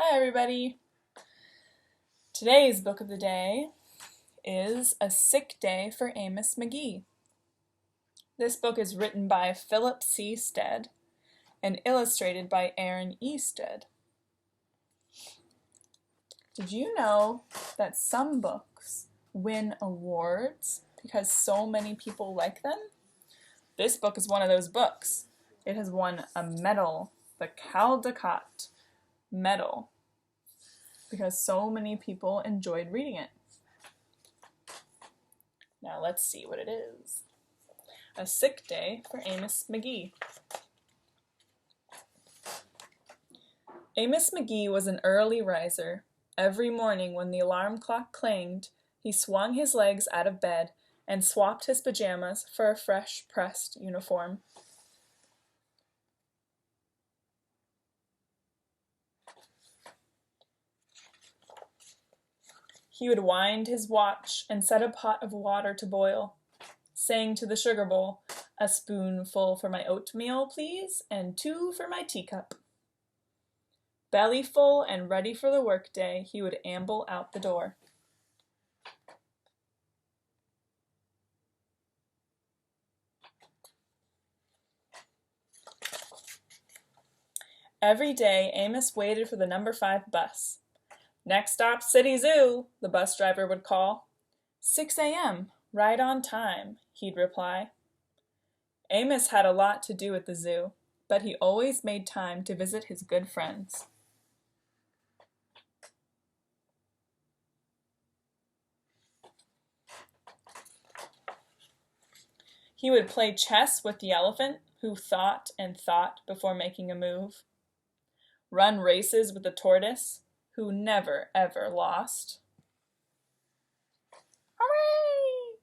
Hi everybody! Today's book of the day is A Sick Day for Amos McGee. This book is written by Philip C. Stead and illustrated by Erin Stead. Did you know that some books win awards because so many people like them? This book is one of those books. It has won a medal, the Caldecott Medal, because so many people enjoyed reading it. Now let's see what it is. A Sick Day for Amos McGee. Amos McGee was an early riser. Every morning when the alarm clock clanged, he swung his legs out of bed and swapped his pajamas for a fresh pressed uniform. He would wind his watch and set a pot of water to boil, saying to the sugar bowl, "A spoonful for my oatmeal, please, and 2 for my teacup." Belly full and ready for the workday, he would amble out the door. Every day, Amos waited for the number 5 bus. "Next stop, City Zoo," the bus driver would call. "6 a.m., right on time," he'd reply. Amos had a lot to do at the zoo, but he always made time to visit his good friends. He would play chess with the elephant, who thought and thought before making a move. Run races with the tortoise, who never ever lost. Hooray!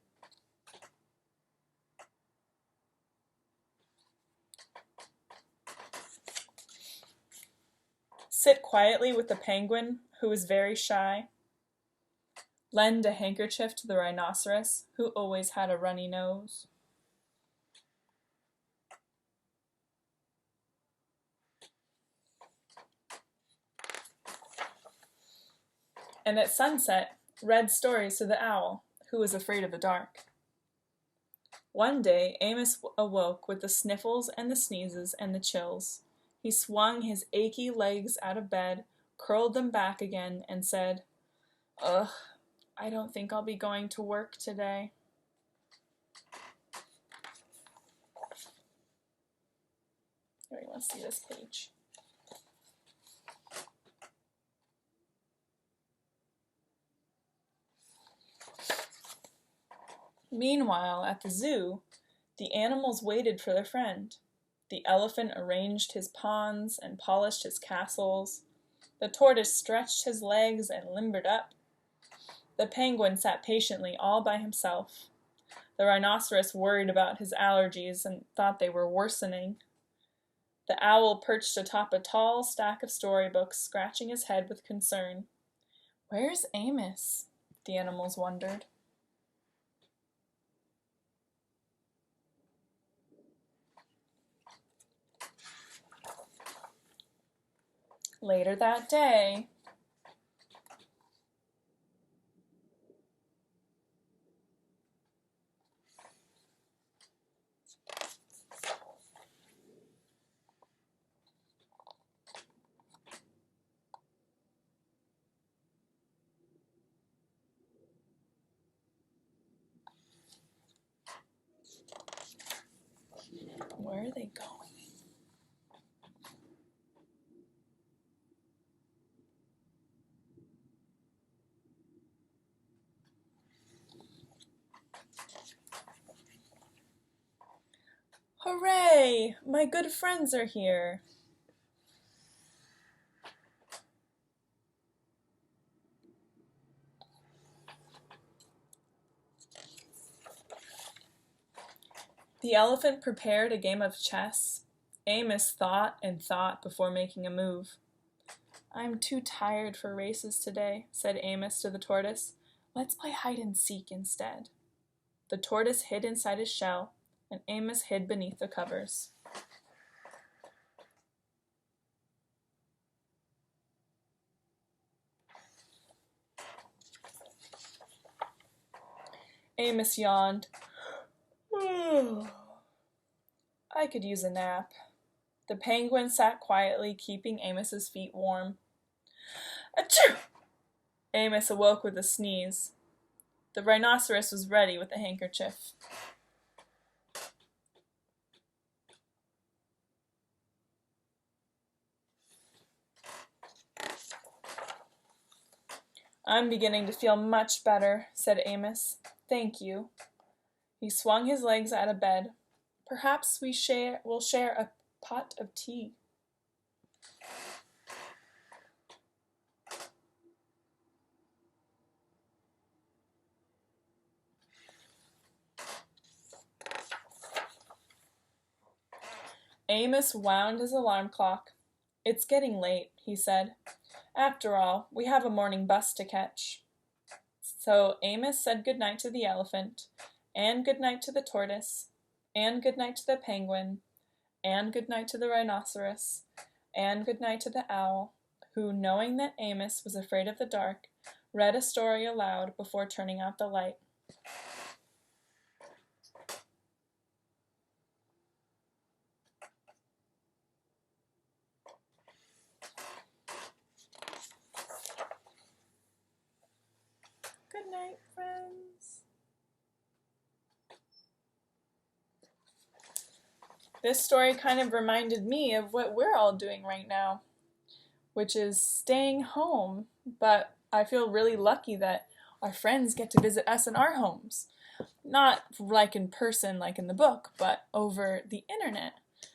Sit quietly with the penguin, who was very shy. Lend a handkerchief to the rhinoceros, who always had a runny nose. And at sunset, read stories to the owl, who was afraid of the dark. One day, Amos awoke with the sniffles and the sneezes and the chills. He swung his achy legs out of bed, curled them back again, and said, "Ugh, I don't think I'll be going to work today." Here, you want to see this page. Meanwhile, at the zoo, the animals waited for their friend. The elephant arranged his ponds and polished his castles. The tortoise stretched his legs and limbered up. The penguin sat patiently all by himself. The rhinoceros worried about his allergies and thought they were worsening. The owl perched atop a tall stack of storybooks, scratching his head with concern. "Where's Amos?" the animals wondered. Later that day, where are they going? "Hooray! My good friends are here." The elephant prepared a game of chess. Amos thought and thought before making a move. "I'm too tired for races today," said Amos to the tortoise. "Let's play hide and seek instead." The tortoise hid inside his shell, and Amos hid beneath the covers. Amos yawned. I could use a nap. The penguin sat quietly, keeping Amos's feet warm. Achoo! Amos awoke with a sneeze. The rhinoceros was ready with a handkerchief. I'm beginning to feel much better, said Amos. Thank you. He swung his legs out of bed. Perhaps we'll share a pot of tea. Amos wound his alarm clock. It's getting late, he said. After all, we have a morning bus to catch. So Amos said good night to the elephant, and good night to the tortoise, and good night to the penguin, and good night to the rhinoceros, and good night to the owl, who, knowing that Amos was afraid of the dark, read a story aloud before turning out the light. Good night, friends. This story kind of reminded me of what we're all doing right now, which is staying home, but I feel really lucky that our friends get to visit us in our homes. Not like in person, like in the book, but over the internet.